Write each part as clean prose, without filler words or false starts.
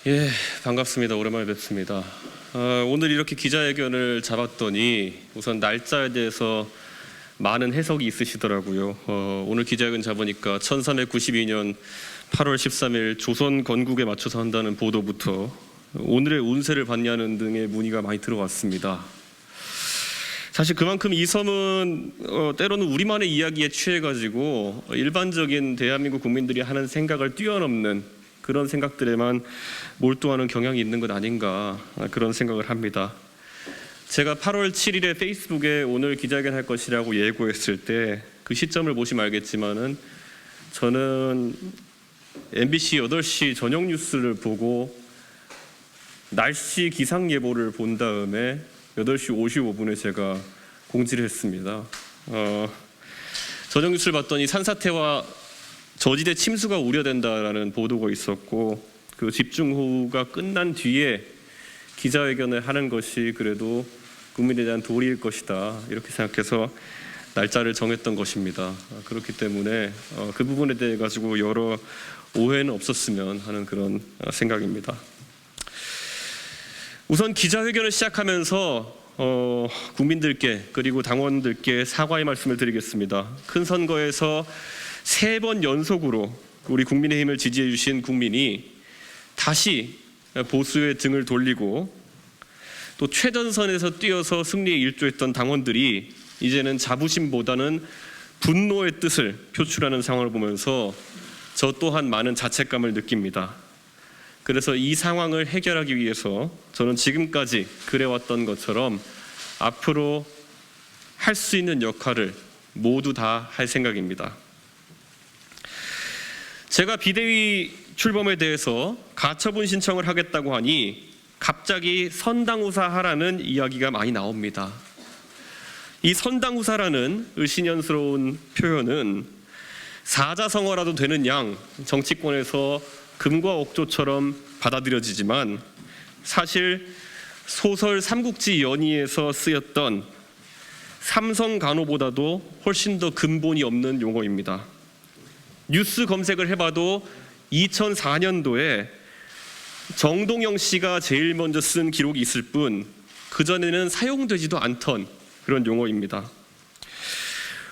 예, 반갑습니다. 오랜만에 뵙습니다. 오늘 이렇게 기자회견을 잡았더니 우선 날짜에 대해서 많은 해석이 있으시더라고요. 오늘 기자회견 잡으니까 1392년 8월 13일 조선 건국에 맞춰서 한다는 보도부터 오늘의 운세를 봤냐는 등의 문의가 많이 들어왔습니다. 사실 그만큼 이 섬은 때로는 우리만의 이야기에 취해가지고 일반적인 대한민국 국민들이 하는 생각을 뛰어넘는 그런 생각들에만 몰두하는 경향이 있는 것 아닌가, 그런 생각을 합니다. 제가 8월 7일에 페이스북에 오늘 기자회견 할 것이라고 예고했을 때 그 시점을 보시면 알겠지만은 저는 MBC 8시 저녁 뉴스를 보고 날씨 기상 예보를 본 다음에 8시 55분에 제가 공지를 했습니다. 저녁 뉴스를 봤더니 산사태와 저지대 침수가 우려된다라는 보도가 있었고, 그 집중호우가 끝난 뒤에 기자회견을 하는 것이 그래도 국민에 대한 도리일 것이다, 이렇게 생각해서 날짜를 정했던 것입니다. 그렇기 때문에 그 부분에 대해 가지고 여러 오해는 없었으면 하는 그런 생각입니다. 우선 기자회견을 시작하면서 국민들께 그리고 당원들께 사과의 말씀을 드리겠습니다. 큰 선거에서 3번 연속으로 우리 국민의힘을 지지해 주신 국민이 다시 보수의 등을 돌리고, 또 최전선에서 뛰어서 승리에 일조했던 당원들이 이제는 자부심보다는 분노의 뜻을 표출하는 상황을 보면서 저 또한 많은 자책감을 느낍니다. 그래서 이 상황을 해결하기 위해서 저는 지금까지 그래왔던 것처럼 앞으로 할 수 있는 역할을 모두 다 할 생각입니다. 제가 비대위 출범에 대해서 가처분 신청을 하겠다고 하니 갑자기 선당후사 하라는 이야기가 많이 나옵니다. 이 선당후사라는 의신연스러운 표현은 사자성어라도 되는 양 정치권에서 금과 옥조처럼 받아들여지지만, 사실 소설 삼국지 연의에서 쓰였던 삼성간호보다도 훨씬 더 근본이 없는 용어입니다. 뉴스 검색을 해봐도 2004년도에 정동영 씨가 제일 먼저 쓴 기록이 있을 뿐 그전에는 사용되지도 않던 그런 용어입니다.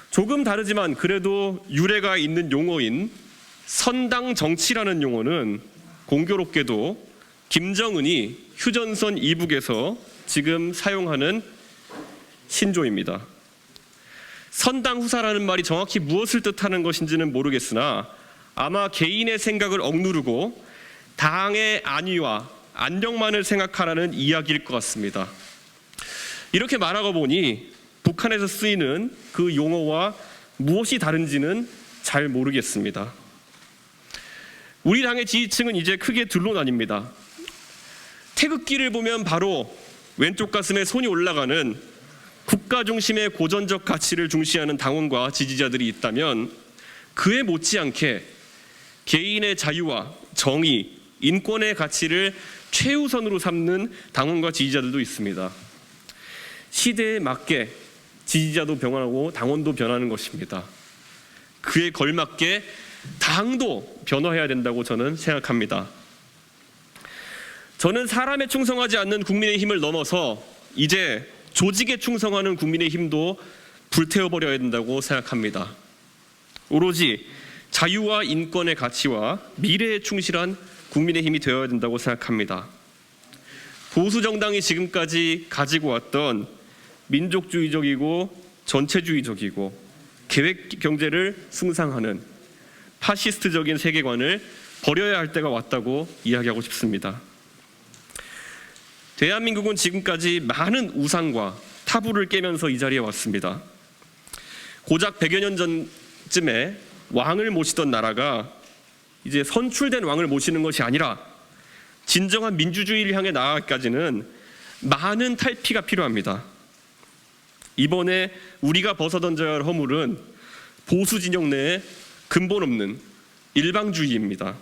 조금 다르지만 그래도 유래가 있는 용어인 선당정치라는 용어는 공교롭게도 김정은이 휴전선 이북에서 지금 사용하는 신조입니다. 선당후사라는 말이 정확히 무엇을 뜻하는 것인지는 모르겠으나 아마 개인의 생각을 억누르고 당의 안위와 안녕만을 생각하라는 이야기일 것 같습니다. 이렇게 말하고 보니 북한에서 쓰이는 그 용어와 무엇이 다른지는 잘 모르겠습니다. 우리 당의 지지층은 이제 크게 둘로 나뉩니다. 태극기를 보면 바로 왼쪽 가슴에 손이 올라가는 국가 중심의 고전적 가치를 중시하는 당원과 지지자들이 있다면, 그에 못지않게 개인의 자유와 정의, 인권의 가치를 최우선으로 삼는 당원과 지지자들도 있습니다. 시대에 맞게 지지자도 변화하고 당원도 변하는 것입니다. 그에 걸맞게 당도 변화해야 된다고 저는 생각합니다. 저는 사람에 충성하지 않는 국민의힘을 넘어서 이제 조직에 충성하는 국민의힘도 불태워버려야 된다고 생각합니다. 오로지 자유와 인권의 가치와 미래에 충실한 국민의힘이 되어야 된다고 생각합니다. 보수 정당이 지금까지 가지고 왔던 민족주의적이고 전체주의적이고 계획 경제를 숭상하는 파시스트적인 세계관을 버려야 할 때가 왔다고 이야기하고 싶습니다. 대한민국은 지금까지 많은 우상과 타부를 깨면서 이 자리에 왔습니다. 고작 100여 년 전쯤에 왕을 모시던 나라가 이제 선출된 왕을 모시는 것이 아니라 진정한 민주주의를 향해 나아가기까지는 많은 탈피가 필요합니다. 이번에 우리가 벗어던져야 할 허물은 보수 진영 내에 근본 없는 일방주의입니다.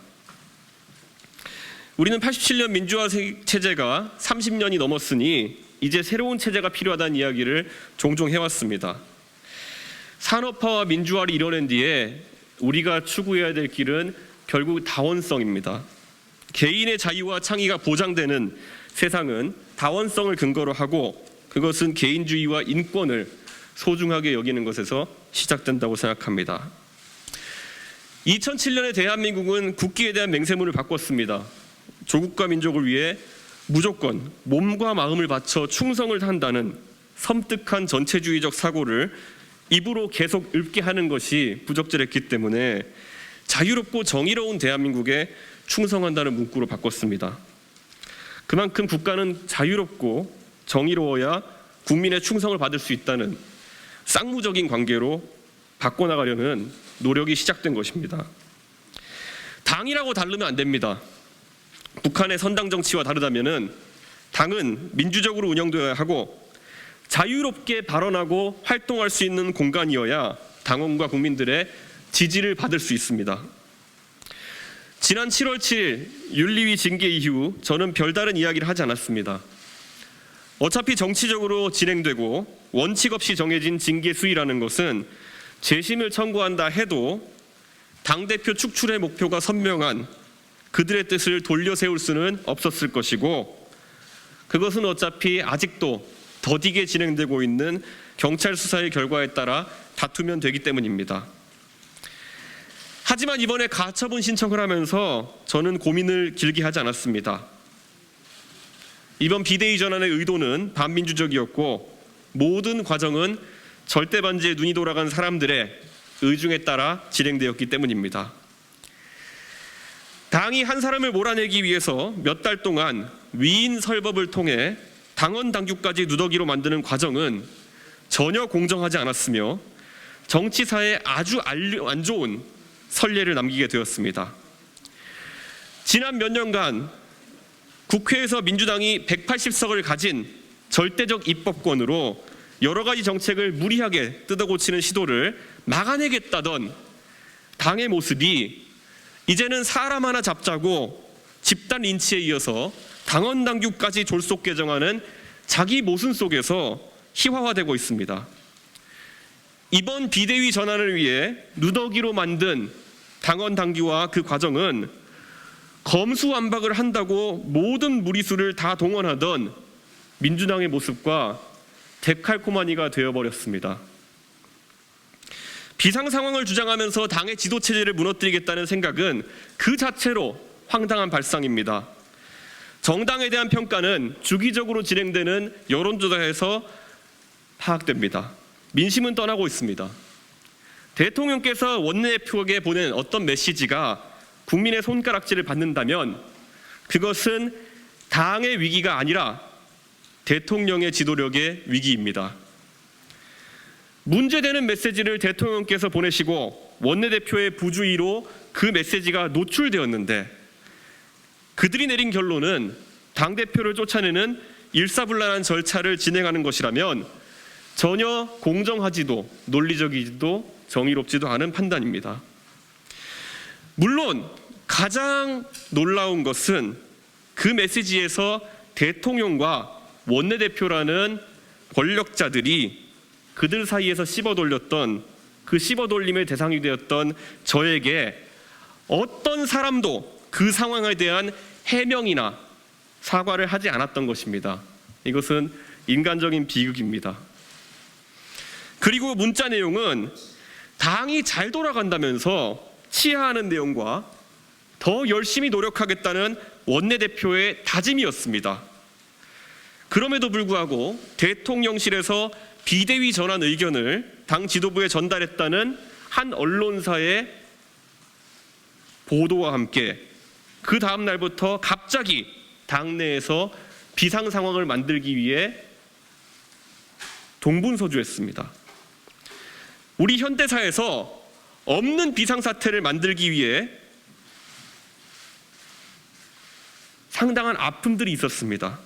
우리는 87년 민주화 체제가 30년이 넘었으니 이제 새로운 체제가 필요하다는 이야기를 종종 해왔습니다. 산업화와 민주화를 이뤄낸 뒤에 우리가 추구해야 될 길은 결국 다원성입니다. 개인의 자유와 창의가 보장되는 세상은 다원성을 근거로 하고 그것은 개인주의와 인권을 소중하게 여기는 것에서 시작된다고 생각합니다. 2007년에 대한민국은 국기에 대한 맹세문을 바꿨습니다. 조국과 민족을 위해 무조건 몸과 마음을 바쳐 충성을 한다는 섬뜩한 전체주의적 사고를 입으로 계속 읊게 하는 것이 부적절했기 때문에 자유롭고 정의로운 대한민국에 충성한다는 문구로 바꿨습니다. 그만큼 국가는 자유롭고 정의로워야 국민의 충성을 받을 수 있다는 쌍무적인 관계로 바꿔나가려는 노력이 시작된 것입니다. 당이라고 다르면 안 됩니다. 북한의 선당 정치와 다르다면은 당은 민주적으로 운영되어야 하고 자유롭게 발언하고 활동할 수 있는 공간이어야 당원과 국민들의 지지를 받을 수 있습니다. 지난 7월 7일 윤리위 징계 이후 저는 별다른 이야기를 하지 않았습니다. 어차피 정치적으로 진행되고 원칙 없이 정해진 징계 수위라는 것은 재심을 청구한다 해도 당대표 축출의 목표가 선명한 그들의 뜻을 돌려 세울 수는 없었을 것이고 그것은 어차피 아직도 더디게 진행되고 있는 경찰 수사의 결과에 따라 다투면 되기 때문입니다. 하지만 이번에 가처분 신청을 하면서 저는 고민을 길게 하지 않았습니다. 이번 비대위 전환의 의도는 반민주적이었고 모든 과정은 절대 반지에 눈이 돌아간 사람들의 의중에 따라 진행되었기 때문입니다. 당이 한 사람을 몰아내기 위해서 몇 달 동안 위인 설법을 통해 당원 당규까지 누더기로 만드는 과정은 전혀 공정하지 않았으며 정치사에 아주 안 좋은 선례를 남기게 되었습니다. 지난 몇 년간 국회에서 민주당이 180석을 가진 절대적 입법권으로 여러 가지 정책을 무리하게 뜯어고치는 시도를 막아내겠다던 당의 모습이 이제는 사람 하나 잡자고 집단 린치에 이어서 당원 당규까지 졸속 개정하는 자기 모순 속에서 희화화되고 있습니다. 이번 비대위 전환을 위해 누더기로 만든 당원 당규와 그 과정은 검수완박을 한다고 모든 무리수를 다 동원하던 민주당의 모습과 데칼코마니가 되어버렸습니다. 비상상황을 주장하면서 당의 지도체제를 무너뜨리겠다는 생각은 그 자체로 황당한 발상입니다. 정당에 대한 평가는 주기적으로 진행되는 여론조사에서 파악됩니다. 민심은 떠나고 있습니다. 대통령께서 원내대표에게 보낸 어떤 메시지가 국민의 손가락질을 받는다면 그것은 당의 위기가 아니라 대통령의 지도력의 위기입니다. 문제되는 메시지를 대통령께서 보내시고 원내대표의 부주의로 그 메시지가 노출되었는데 그들이 내린 결론은 당대표를 쫓아내는 일사불란한 절차를 진행하는 것이라면 전혀 공정하지도 논리적이지도 정의롭지도 않은 판단입니다. 물론 가장 놀라운 것은 그 메시지에서 대통령과 원내대표라는 권력자들이 그들 사이에서 씹어돌렸던 그 씹어돌림의 대상이 되었던 저에게 어떤 사람도 그 상황에 대한 해명이나 사과를 하지 않았던 것입니다. 이것은 인간적인 비극입니다. 그리고 문자 내용은 당이 잘 돌아간다면서 치하하는 내용과 더 열심히 노력하겠다는 원내대표의 다짐이었습니다. 그럼에도 불구하고 대통령실에서 비대위 전환 의견을 당 지도부에 전달했다는 한 언론사의 보도와 함께 그 다음 날부터 갑자기 당내에서 비상 상황을 만들기 위해 동분서주했습니다. 우리 현대사에서 없는 비상사태를 만들기 위해 상당한 아픔들이 있었습니다.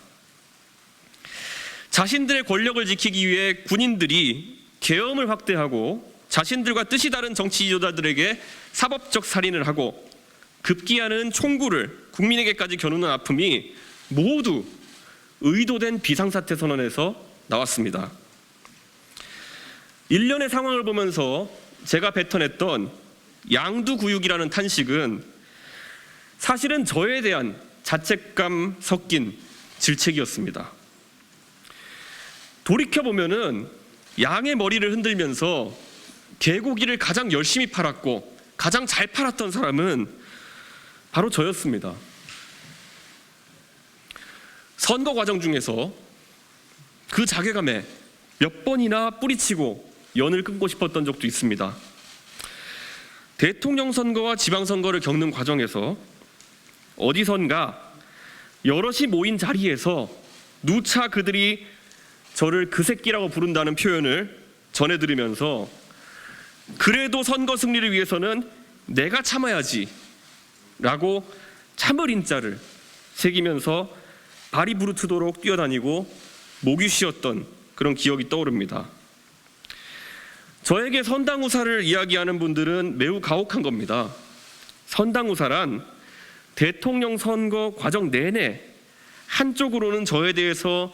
자신들의 권력을 지키기 위해 군인들이 계엄을 확대하고 자신들과 뜻이 다른 정치 지도자들에게 사법적 살인을 하고 급기야는 총구를 국민에게까지 겨누는 아픔이 모두 의도된 비상사태 선언에서 나왔습니다. 일련의 상황을 보면서 제가 뱉어냈던 양두구육이라는 탄식은 사실은 저에 대한 자책감 섞인 질책이었습니다. 돌이켜보면은 양의 머리를 흔들면서 개고기를 가장 열심히 팔았고 가장 잘 팔았던 사람은 바로 저였습니다. 선거 과정 중에서 그 자괴감에 몇 번이나 뿌리치고 연을 끊고 싶었던 적도 있습니다. 대통령 선거와 지방선거를 겪는 과정에서 어디선가 여럿이 모인 자리에서 누차 그들이 저를 그 새끼라고 부른다는 표현을 전해 들으면서 그래도 선거 승리를 위해서는 내가 참아야지 라고 참을 인자를 새기면서 발이 부르트도록 뛰어다니고 목이 쉬었던 그런 기억이 떠오릅니다. 저에게 선당후사를 이야기하는 분들은 매우 가혹한 겁니다. 선당후사란 대통령 선거 과정 내내 한쪽으로는 저에 대해서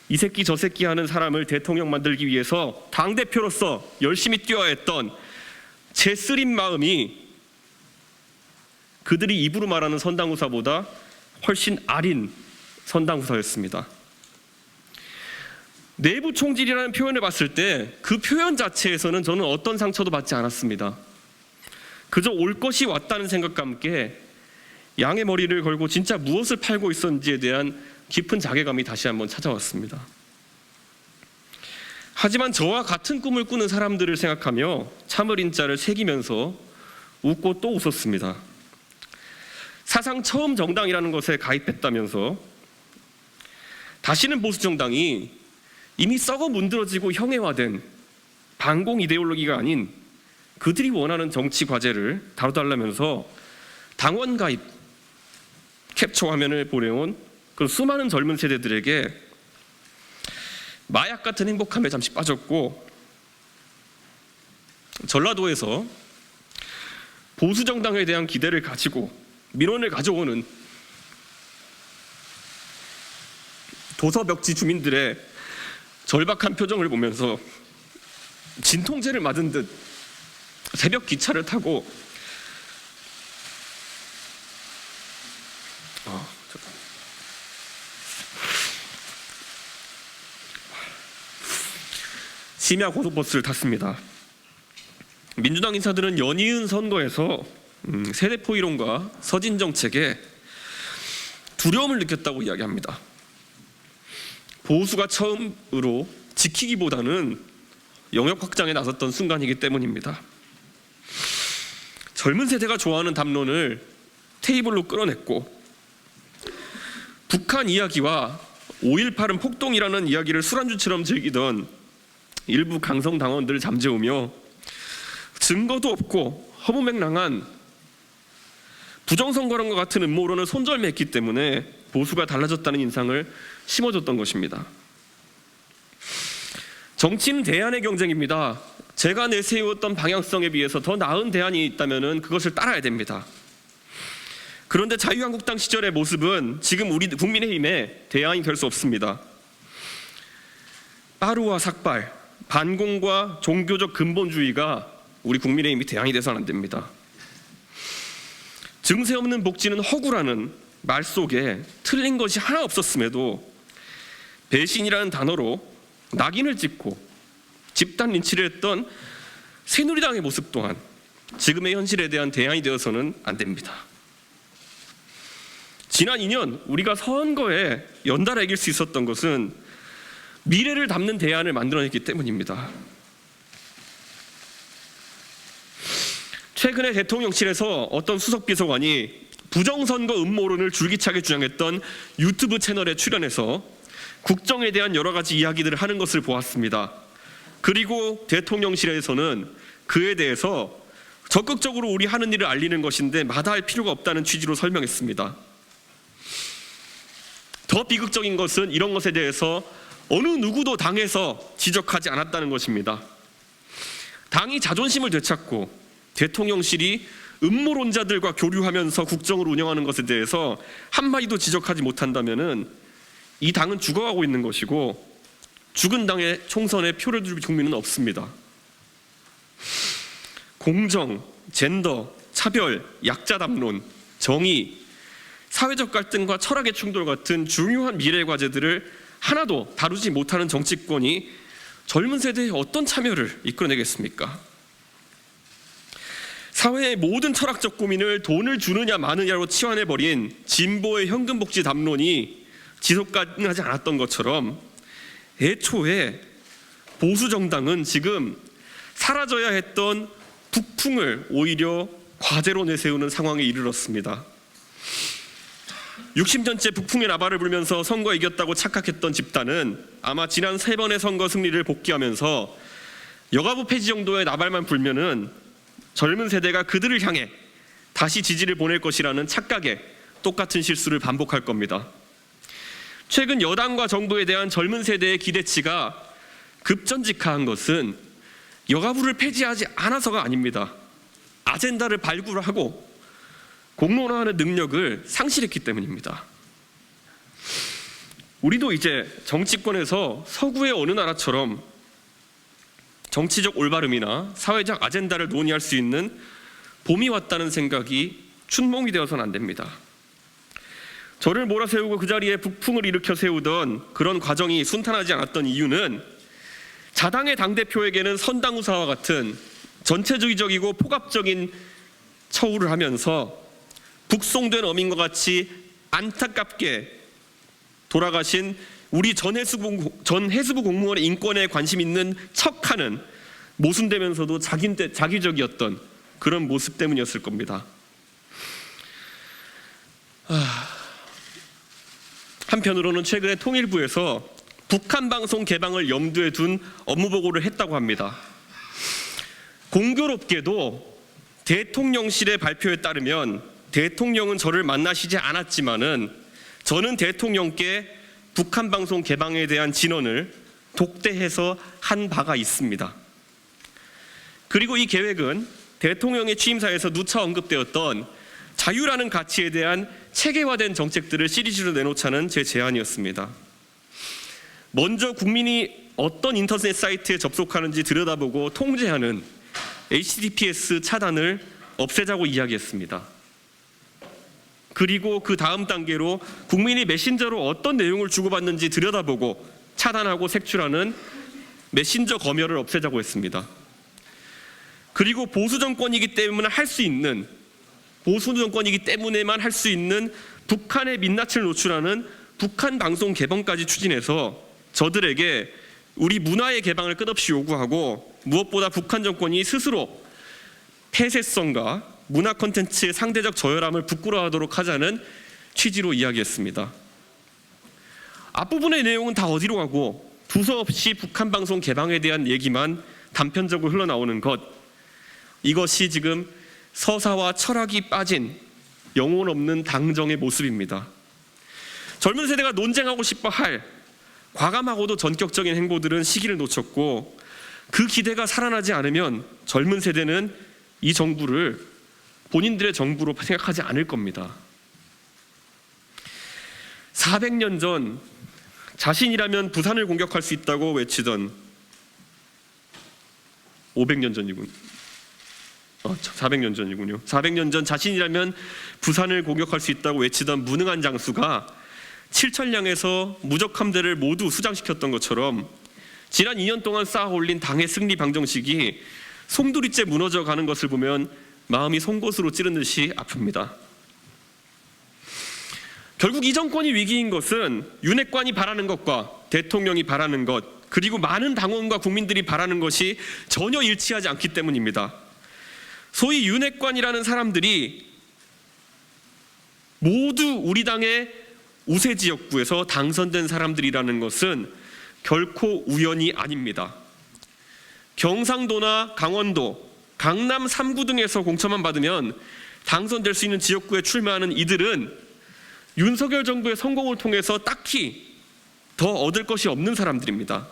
이 새끼 저 새끼 하는 사람을 대통령 만들기 위해서 당대표로서 열심히 뛰어야 했던 제 쓰린 마음이 그들이 입으로 말하는 선당후사보다 훨씬 아린 선당후사였습니다. 내부 총질이라는 표현을 봤을 때 그 표현 자체에서는 저는 어떤 상처도 받지 않았습니다. 그저 올 것이 왔다는 생각과 함께 양의 머리를 걸고 진짜 무엇을 팔고 있었는지에 대한 깊은 자괴감이 다시 한번 찾아왔습니다. 하지만 저와 같은 꿈을 꾸는 사람들을 생각하며 참을 인자를 새기면서 웃고 또 웃었습니다. 사상 처음 정당이라는 것에 가입했다면서 다시는 보수정당이 이미 썩어 문드러지고 형해화된 반공 이데올로기가 아닌 그들이 원하는 정치 과제를 다뤄달라면서 당원 가입 캡처 화면을 보내온 그 수많은 젊은 세대들에게 마약 같은 행복함에 잠시 빠졌고 전라도에서 보수정당에 대한 기대를 가지고 민원을 가져오는 도서벽지 주민들의 절박한 표정을 보면서 진통제를 맞은 듯 새벽 기차를 타고 심야 고속버스를 탔습니다. 민주당 인사들은 연이은 선거에서 세대포 이론과 서진 정책에 두려움을 느꼈다고 이야기합니다. 보수가 처음으로 지키기보다는 영역 확장에 나섰던 순간이기 때문입니다. 젊은 세대가 좋아하는 담론을 테이블로 끌어냈고 북한 이야기와 5.18은 폭동이라는 이야기를 술안주처럼 즐기던 일부 강성 당원들을 잠재우며 증거도 없고 허무맹랑한 부정선거론과 같은 음모론을 손절했기 때문에 보수가 달라졌다는 인상을 심어줬던 것입니다. 정치는 대안의 경쟁입니다. 제가 내세웠던 방향성에 비해서 더 나은 대안이 있다면 그것을 따라야 됩니다. 그런데 자유한국당 시절의 모습은 지금 우리 국민의힘의 대안이 될 수 없습니다. 빠루와 삭발, 반공과 종교적 근본주의가 우리 국민의힘이 대안이 돼서는 안 됩니다. 증세 없는 복지는 허구라는 말 속에 틀린 것이 하나 없었음에도 배신이라는 단어로 낙인을 찍고 집단 린치를 했던 새누리당의 모습 또한 지금의 현실에 대한 대안이 되어서는 안 됩니다. 지난 2년 우리가 선거에 연달아 이길 수 있었던 것은 미래를 담는 대안을 만들어냈기 때문입니다. 최근에 대통령실에서 어떤 수석비서관이 부정선거 음모론을 줄기차게 주장했던 유튜브 채널에 출연해서 국정에 대한 여러 가지 이야기들을 하는 것을 보았습니다. 그리고 대통령실에서는 그에 대해서 적극적으로 우리 하는 일을 알리는 것인데 마다할 필요가 없다는 취지로 설명했습니다. 더 비극적인 것은 이런 것에 대해서 어느 누구도 당에서 지적하지 않았다는 것입니다. 당이 자존심을 되찾고 대통령실이 음모론자들과 교류하면서 국정을 운영하는 것에 대해서 한마디도 지적하지 못한다면 이 당은 죽어가고 있는 것이고 죽은 당의 총선에 표를 줄 국민은 없습니다. 공정, 젠더, 차별, 약자 담론, 정의, 사회적 갈등과 철학의 충돌 같은 중요한 미래 과제들을 하나도 다루지 못하는 정치권이 젊은 세대의 어떤 참여를 이끌어내겠습니까? 사회의 모든 철학적 고민을 돈을 주느냐 마느냐로 치환해버린 진보의 현금복지 담론이 지속 가능하지 않았던 것처럼 애초에 보수 정당은 지금 사라져야 했던 북풍을 오히려 과제로 내세우는 상황에 이르렀습니다. 60년째 북풍의 나발을 불면서 선거에 이겼다고 착각했던 집단은 아마 지난 3번의 선거 승리를 복귀하면서 여가부 폐지 정도의 나발만 불면은 젊은 세대가 그들을 향해 다시 지지를 보낼 것이라는 착각에 똑같은 실수를 반복할 겁니다. 최근 여당과 정부에 대한 젊은 세대의 기대치가 급전직하한 것은 여가부를 폐지하지 않아서가 아닙니다. 아젠다를 발굴하고 공론화하는 능력을 상실했기 때문입니다. 우리도 이제 정치권에서 서구의 어느 나라처럼 정치적 올바름이나 사회적 아젠다를 논의할 수 있는 봄이 왔다는 생각이 춘몽이 되어서는 안 됩니다. 저를 몰아세우고 그 자리에 북풍을 일으켜 세우던 그런 과정이 순탄하지 않았던 이유는 자당의 당대표에게는 선당우사와 같은 전체주의적이고 포갑적인 처우를 하면서 북송된 어민과 같이 안타깝게 돌아가신 우리 전 해수부 공무원의 인권에 관심 있는 척하는 모순되면서도 자기적이었던 그런 모습 때문이었을 겁니다. 한편으로는 최근에 통일부에서 북한 방송 개방을 염두에 둔 업무 보고를 했다고 합니다. 공교롭게도 대통령실의 발표에 따르면 대통령은 저를 만나시지 않았지만은 저는 대통령께 북한 방송 개방에 대한 진언을 독대해서 한 바가 있습니다. 그리고 이 계획은 대통령의 취임사에서 누차 언급되었던 자유라는 가치에 대한 체계화된 정책들을 시리즈로 내놓자는 제 제안이었습니다. 먼저 국민이 어떤 인터넷 사이트에 접속하는지 들여다보고 통제하는 HTTPS 차단을 없애자고 이야기했습니다. 그리고 그 다음 단계로 국민이 메신저로 어떤 내용을 주고받는지 들여다보고 차단하고 색출하는 메신저 검열을 없애자고 했습니다. 그리고 보수 정권이기 때문에만 할 수 있는 북한의 민낯을 노출하는 북한 방송 개방까지 추진해서 저들에게 우리 문화의 개방을 끝없이 요구하고 무엇보다 북한 정권이 스스로 폐쇄성과 문화 콘텐츠의 상대적 저열함을 부끄러워하도록 하자는 취지로 이야기했습니다. 앞부분의 내용은 다 어디로 가고 두서없이 북한 방송 개방에 대한 얘기만 단편적으로 흘러나오는 것, 이것이 지금 서사와 철학이 빠진 영혼 없는 당정의 모습입니다. 젊은 세대가 논쟁하고 싶어 할 과감하고도 전격적인 행보들은 시기를 놓쳤고 그 기대가 살아나지 않으면 젊은 세대는 이 정부를 본인들의 정부로 생각하지 않을 겁니다. 400년 전 자신이라면 부산을 공격할 수 있다고 외치던 400년 전 자신이라면 부산을 공격할 수 있다고 외치던 무능한 장수가 칠천량에서 무적 함대를 모두 수장시켰던 것처럼 지난 2년 동안 쌓아 올린 당의 승리 방정식이 송두리째 무너져 가는 것을 보면 마음이 송곳으로 찌른 듯이 아픕니다. 결국 이 정권이 위기인 것은 윤핵관이 바라는 것과 대통령이 바라는 것, 그리고 많은 당원과 국민들이 바라는 것이 전혀 일치하지 않기 때문입니다. 소위 윤핵관이라는 사람들이 모두 우리 당의 우세 지역구에서 당선된 사람들이라는 것은 결코 우연이 아닙니다. 경상도나 강원도, 강남 3구 등에서 공천만 받으면 당선될 수 있는 지역구에 출마하는 이들은 윤석열 정부의 성공을 통해서 딱히 더 얻을 것이 없는 사람들입니다.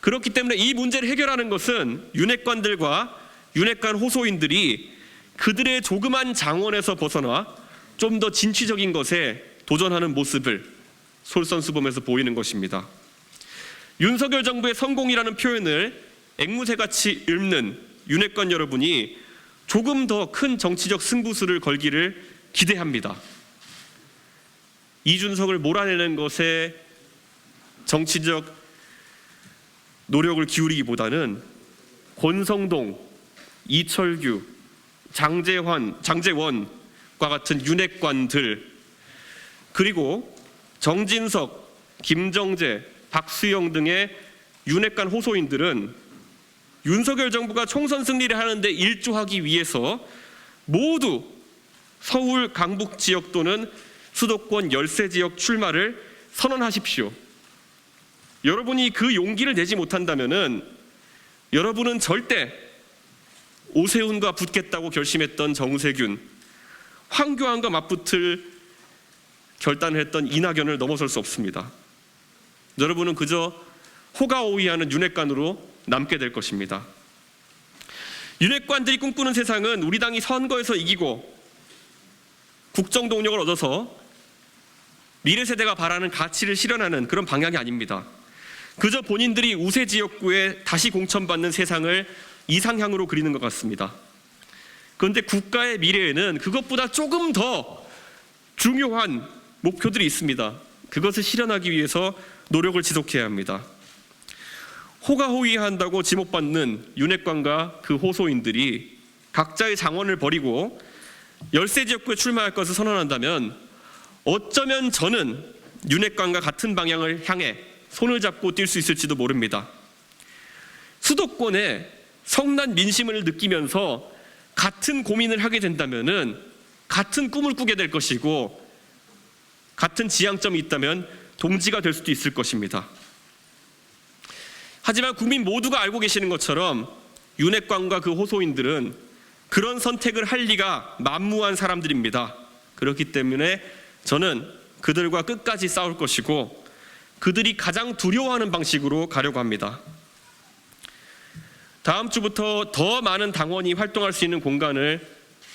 그렇기 때문에 이 문제를 해결하는 것은 윤핵관들과 윤핵관 호소인들이 그들의 조그만 장원에서 벗어나 좀 더 진취적인 것에 도전하는 모습을 솔선수범해서 보이는 것입니다. 윤석열 정부의 성공이라는 표현을 앵무새같이 읊는 윤핵관 여러분이 조금 더 큰 정치적 승부수를 걸기를 기대합니다. 이준석을 몰아내는 것에 정치적 노력을 기울이기보다는 권성동, 이철규, 장제원과 같은 윤핵관들, 그리고 정진석, 김정재, 박수영 등의 윤핵관 호소인들은 윤석열 정부가 총선 승리를 하는데 일조하기 위해서 모두 서울 강북 지역 또는 수도권 열세 지역 출마를 선언하십시오. 여러분이 그 용기를 내지 못한다면은 여러분은 절대 오세훈과 붙겠다고 결심했던 정세균, 황교안과 맞붙을 결단을 했던 이낙연을 넘어설 수 없습니다. 여러분은 그저 호가호위하는 윤핵관으로 남게 될 것입니다. 윤핵관들이 꿈꾸는 세상은 우리 당이 선거에서 이기고 국정 동력을 얻어서 미래 세대가 바라는 가치를 실현하는 그런 방향이 아닙니다. 그저 본인들이 우세 지역구에 다시 공천받는 세상을 이상향으로 그리는 것 같습니다. 그런데 국가의 미래에는 그것보다 조금 더 중요한 목표들이 있습니다. 그것을 실현하기 위해서 노력을 지속해야 합니다. 호가호위한다고 지목받는 윤핵관과 그 호소인들이 각자의 장원을 버리고 열세 지역구에 출마할 것을 선언한다면 어쩌면 저는 윤핵관과 같은 방향을 향해 손을 잡고 뛸 수 있을지도 모릅니다. 수도권의 성난 민심을 느끼면서 같은 고민을 하게 된다면은 같은 꿈을 꾸게 될 것이고 같은 지향점이 있다면 동지가 될 수도 있을 것입니다. 하지만 국민 모두가 알고 계시는 것처럼 윤핵관과 그 호소인들은 그런 선택을 할 리가 만무한 사람들입니다. 그렇기 때문에 저는 그들과 끝까지 싸울 것이고 그들이 가장 두려워하는 방식으로 가려고 합니다. 다음 주부터 더 많은 당원이 활동할 수 있는 공간을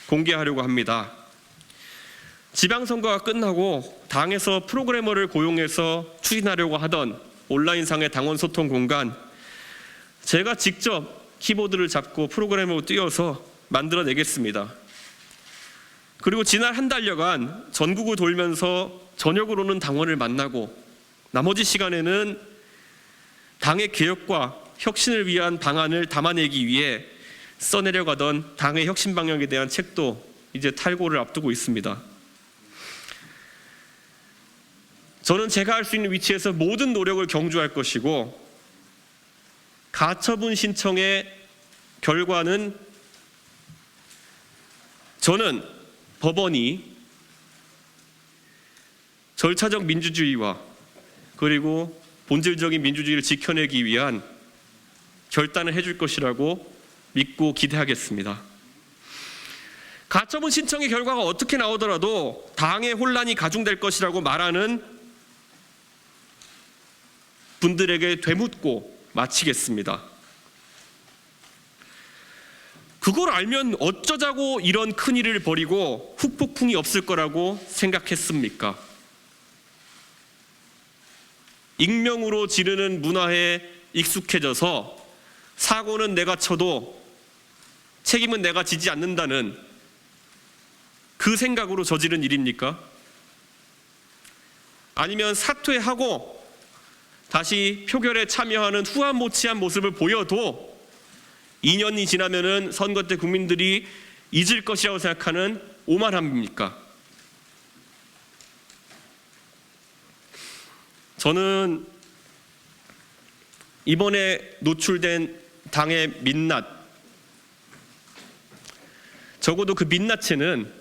공개하려고 합니다. 지방선거가 끝나고 당에서 프로그래머를 고용해서 추진하려고 하던 온라인상의 당원 소통 공간, 제가 직접 키보드를 잡고 프로그래머로 뛰어서 만들어내겠습니다. 그리고 지난 한 달여간 전국을 돌면서 저녁으로는 당원을 만나고 나머지 시간에는 당의 개혁과 혁신을 위한 방안을 담아내기 위해 써내려가던 당의 혁신 방향에 대한 책도 이제 탈고를 앞두고 있습니다. 저는 제가 할 수 있는 위치에서 모든 노력을 경주할 것이고 가처분 신청의 결과는 저는 법원이 절차적 민주주의와 그리고 본질적인 민주주의를 지켜내기 위한 결단을 해줄 것이라고 믿고 기대하겠습니다. 가처분 신청의 결과가 어떻게 나오더라도 당의 혼란이 가중될 것이라고 말하는 분들에게 되묻고 마치겠습니다. 그걸 알면 어쩌자고 이런 큰일을 벌이고 후폭풍이 없을 거라고 생각했습니까? 익명으로 지르는 문화에 익숙해져서 사고는 내가 쳐도 책임은 내가 지지 않는다는 그 생각으로 저지른 일입니까? 아니면 사퇴하고 다시 표결에 참여하는 후안모치한 모습을 보여도 2년이 지나면은 선거 때 국민들이 잊을 것이라고 생각하는 오만함입니까? 저는 이번에 노출된 당의 민낯, 적어도 그 민낯에는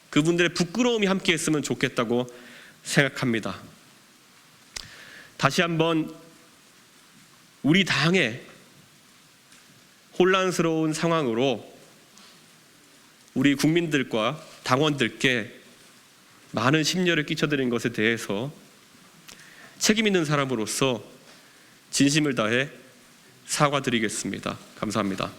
그분들의 부끄러움이 함께 했으면 좋겠다고 생각합니다. 다시 한번 우리 당의 혼란스러운 상황으로 우리 국민들과 당원들께 많은 심려를 끼쳐드린 것에 대해서 책임 있는 사람으로서 진심을 다해 사과드리겠습니다. 감사합니다.